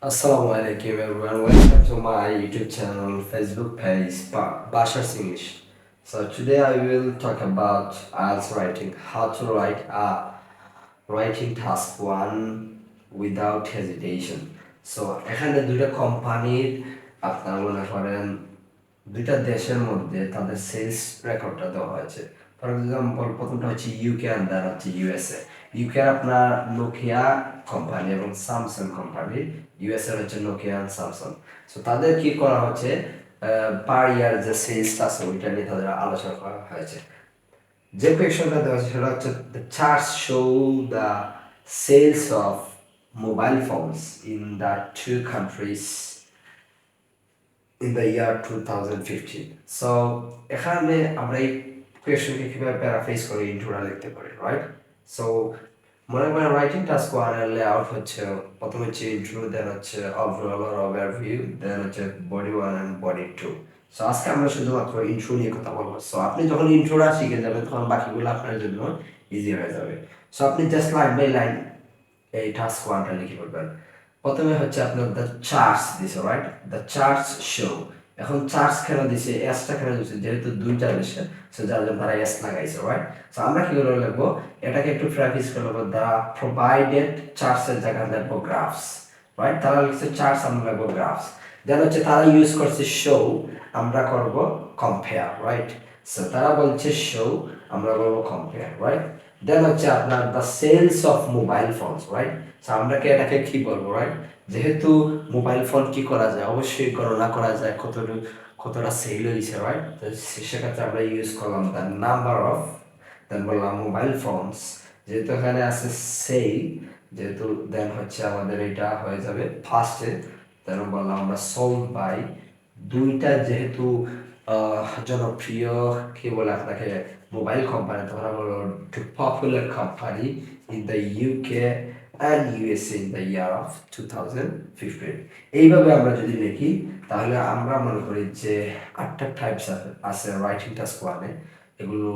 Assalamualaikum everyone, welcome to my YouTube channel, Facebook page, Bashar's English. So today I will talk about IELTS writing, how to write a writing task one without hesitation. So এখানে দুইটা কোম্পানির আপনার মনে করেন দুইটা দেশের মধ্যে তাদের সেলস রেকর্ডটা দেওয়া হয়েছে। ফর এক্সাম্পল প্রথমটা হচ্ছে ইউকে আর দ্যার হচ্ছে ইউএসএ। ইউকে আপনার নোকিয়া কোম্পানি এবং স্যামসাং কোম্পানি, ইউএসএ হচ্ছে নোকিয়া আর স্যামসাং। সো তাদের কি করা হচ্ছে, পার ইয়ার যে সেলসটা আছে ওইটা নিয়ে তাদের আলোচনা করা হয়েছে। যে কোয়েশনটা দেওয়া আছে সেটা হচ্ছে the charts show the sales of mobile phones in the two countries in the year 2015. So এখানে আমরা এই কোয়েশনকে কিভাবে প্যারাফ্রেজ করে ইন্ট্রোটা লিখতে পারি, রাইট? সো মনে করেন রাইটিং টাস্ক ওয়ানের লেআউট হচ্ছে প্রথমে হচ্ছে ইন্ট্রো, দেন হচ্ছে ওভারঅল অর ওভারভিউ, দেন হচ্ছে body one and body two. So আজকে আমরা শুধুমাত্র ইন্ট্রো নিয়ে কথা বলবো। সো আপনি যখন ইন্ট্রোটা শিখে যাবেন তখন বাকিগুলো আপনার জন্য ইজি হয়ে যাবে। সো আপনি জাস্ট লাইন বাই লাইন এই টাস্ক ওয়ানটা লিখে পড়বেন। প্রথমে হচ্ছে আপনার দ্য চার্টস দিছে, রাইট? The charts show. এখন চার্টস কেন দিছে, এসটা কেন দিছে, যেহেতু দুইটা দেশে, সো যার জন্য তারা এস লাগাইছে, রাইট? সো আমরা কি করে লিখবো, এটাকে একটু প্র্যাকটিস করে লিখবো দ্য প্রোভাইডেড চার্টসের জায়গায় লিখবো গ্রাফস, রাইট? তারা লিখছে চার্টস, আমরা লিখবো গ্রাফস। দেন হচ্ছে তারা ইউজ করছে শো, আমরা করব কম্পেয়ার, রাইট? সো তারা বলছে শো, আমরা বলবো কম্পেয়ার, রাইট? দেন হচ্ছে আপনার the sales of mobile phones, right? আমরা কি এটাকে কি বলবো, রাইট? যেহেতু মোবাইল ফোন কি করা যায়, অবশ্যই গণনা করা যায় কতটা সেল হয়েছে, রাইট? তো সেক্ষেত্রে আমরা ইউজ করলাম দ্য নাম্বার অফ, দেন বললাম মোবাইল ফোনস, যেহেতু এখানে আছে সেল, যেহেতু দেন হচ্ছে আমাদের এটা হয়ে যাবে ফার্স্টে, দেন বললাম আমরা সোল্ড বাই, দুইটা যেহেতু জনপ্রিয় কি বলে আপনাকে মোবাইল কোম্পানি, তোমরা বলো two popular company in the UK and USA in the year of 2015। এইভাবে আমরা যদি লিখি তাহলে আমরা মনে করি যে 8টা টাইপস আছে রাইটিং টাস্ক ওয়ানে, এগুলো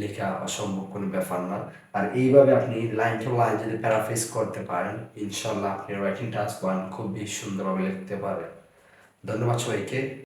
লেখা অসম্ভব কোনো ব্যাপার না। আর এইভাবে আপনি লাইন টু লাইন যদি প্যারাফ্রেজ করতে পারেন, ইনশাল্লাহ আপনি রাইটিং টাস্ক ওয়ান খুবই সুন্দরভাবে লিখতে পারেন। ধন্যবাদ সবাইকে।